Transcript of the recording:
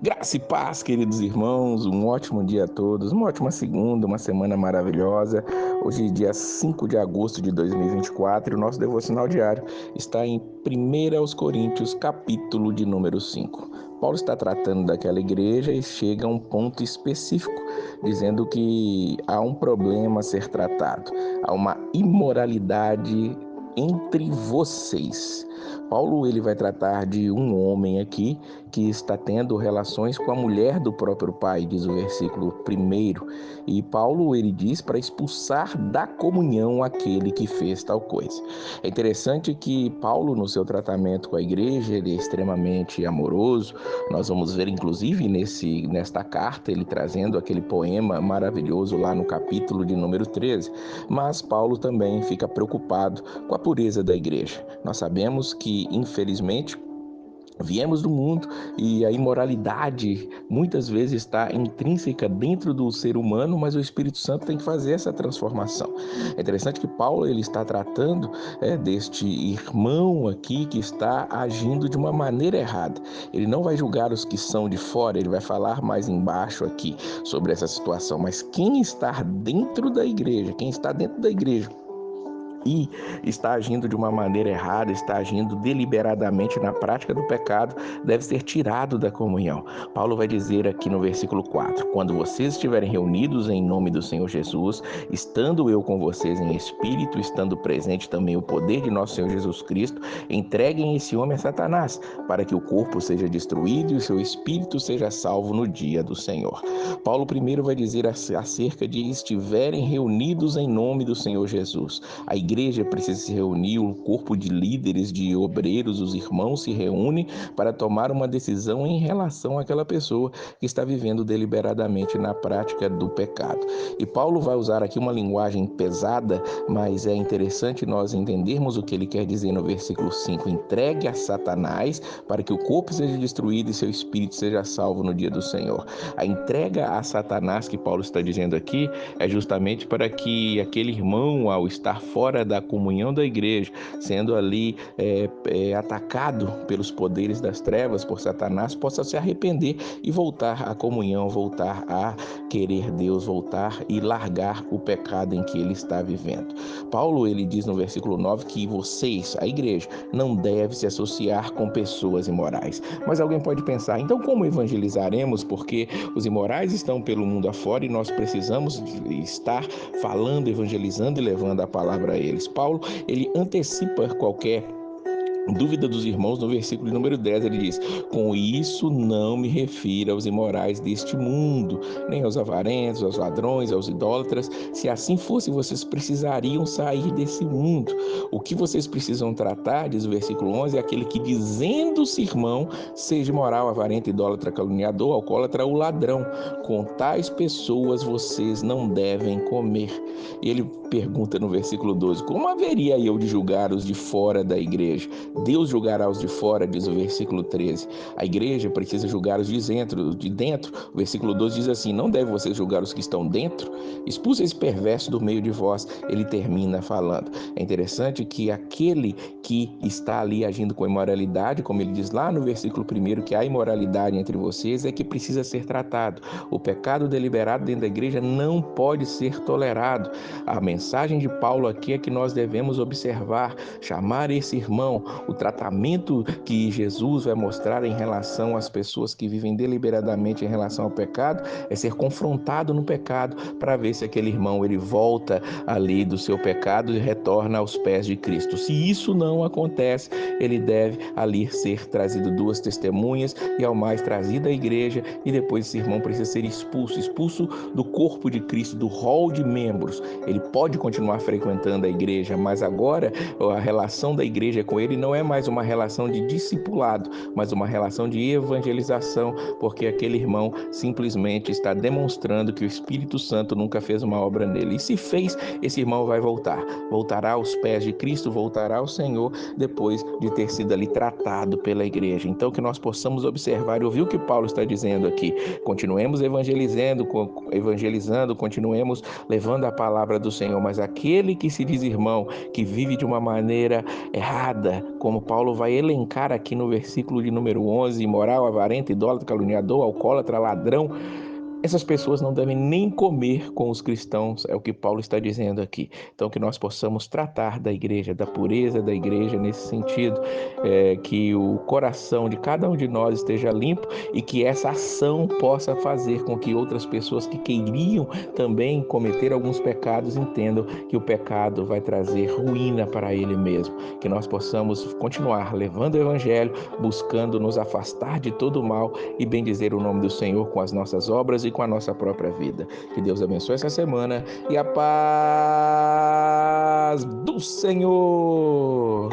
Graça e paz, queridos irmãos, um ótimo dia a todos, uma ótima segunda, uma semana maravilhosa. Hoje, dia 5 de agosto de 2024, e o nosso devocional diário está em 1 Coríntios, capítulo de número 5. Paulo está tratando daquela igreja e chega a um ponto específico, dizendo que há um problema a ser tratado, há uma imoralidade entre vocês. Paulo ele vai tratar de um homem aqui que está tendo relações com a mulher do próprio pai, diz o versículo 1. E Paulo ele diz para expulsar da comunhão aquele que fez tal coisa. É interessante que Paulo, no seu tratamento com a igreja, ele é extremamente amoroso. Nós vamos ver, inclusive, nesta carta, ele trazendo aquele poema maravilhoso lá no capítulo de número 13. Mas Paulo também fica preocupado com a pureza da igreja. Nós sabemos que, infelizmente, viemos do mundo e a imoralidade muitas vezes está intrínseca dentro do ser humano, mas o Espírito Santo tem que fazer essa transformação. É interessante que Paulo ele está tratando deste irmão aqui que está agindo de uma maneira errada. Ele não vai julgar os que são de fora, ele vai falar mais embaixo aqui sobre essa situação, mas quem está dentro da igreja, e está agindo de uma maneira errada, está agindo deliberadamente na prática do pecado, deve ser tirado da comunhão. Paulo vai dizer aqui no versículo 4: quando vocês estiverem reunidos em nome do Senhor Jesus, estando eu com vocês em espírito, estando presente também o poder de nosso Senhor Jesus Cristo, entreguem esse homem a Satanás, para que o corpo seja destruído e o seu espírito seja salvo no dia do Senhor. Paulo primeiro vai dizer acerca de estiverem reunidos em nome do Senhor Jesus. A igreja precisa se reunir, o corpo de líderes, de obreiros, os irmãos se reúnem para tomar uma decisão em relação àquela pessoa que está vivendo deliberadamente na prática do pecado. E Paulo vai usar aqui uma linguagem pesada, mas é interessante nós entendermos o que ele quer dizer no versículo 5. Entregue a Satanás para que o corpo seja destruído e seu espírito seja salvo no dia do Senhor. A entrega a Satanás que Paulo está dizendo aqui é justamente para que aquele irmão, ao estar fora da comunhão da igreja, sendo ali atacado pelos poderes das trevas, por Satanás, possa se arrepender e voltar à comunhão, voltar a querer Deus, voltar e largar o pecado em que ele está vivendo. Paulo ele diz no versículo 9 que vocês, a igreja, não deve se associar com pessoas imorais. Mas alguém pode pensar, então como evangelizaremos? Porque os imorais estão pelo mundo afora e nós precisamos estar falando, evangelizando e levando a palavra a eles. Paulo, ele antecipa qualquer dúvida dos irmãos no versículo número 10, ele diz: com isso não me refiro aos imorais deste mundo, nem aos avarentos, aos ladrões, aos idólatras. Se assim fosse, vocês precisariam sair desse mundo. O que vocês precisam tratar, diz o versículo 11, é aquele que, dizendo-se irmão, seja imoral, avarento, idólatra, caluniador, alcoólatra ou ladrão. Com tais pessoas vocês não devem comer. E ele pergunta no versículo 12: como haveria eu de julgar os de fora da igreja? Deus julgará os de fora, diz o versículo 13. A igreja precisa julgar os de dentro. O versículo 12 diz assim: não deve você julgar os que estão dentro? Expulsa esse perverso do meio de vós. Ele termina falando. É interessante que aquele que está ali agindo com imoralidade, como ele diz lá no versículo 1, que há imoralidade entre vocês, é que precisa ser tratado. O pecado deliberado dentro da igreja não pode ser tolerado. A mensagem de Paulo aqui é que nós devemos observar, chamar esse irmão. O tratamento que Jesus vai mostrar em relação às pessoas que vivem deliberadamente em relação ao pecado é ser confrontado no pecado para ver se aquele irmão ele volta ali do seu pecado e retorna aos pés de Cristo. Se isso não acontece, ele deve ali ser trazido 2 testemunhas e ao mais trazido à igreja, e depois esse irmão precisa ser expulso do corpo de Cristo, do rol de membros. Ele pode continuar frequentando a igreja, mas agora a relação da igreja com ele não é mais uma relação de discipulado, mas uma relação de evangelização, porque aquele irmão simplesmente está demonstrando que o Espírito Santo nunca fez uma obra nele. E se fez, esse irmão vai voltará aos pés de Cristo, voltará ao Senhor, depois de ter sido ali tratado pela igreja. Então, que nós possamos observar e ouvir o que Paulo está dizendo aqui. Continuemos evangelizando, continuemos levando a palavra do Senhor, mas aquele que se diz irmão, que vive de uma maneira errada, como Paulo vai elencar aqui no versículo de número 11, imoral, avarento, idólatra, caluniador, alcoólatra, ladrão, essas pessoas não devem nem comer com os cristãos, é o que Paulo está dizendo aqui. Então, que nós possamos tratar da igreja, da pureza da igreja nesse sentido, que o coração de cada um de nós esteja limpo e que essa ação possa fazer com que outras pessoas que queriam também cometer alguns pecados entendam que o pecado vai trazer ruína para ele mesmo. Que nós possamos continuar levando o evangelho, buscando nos afastar de todo o mal e bendizer o nome do Senhor com as nossas obras e com a nossa própria vida. Que Deus abençoe essa semana e a paz do Senhor.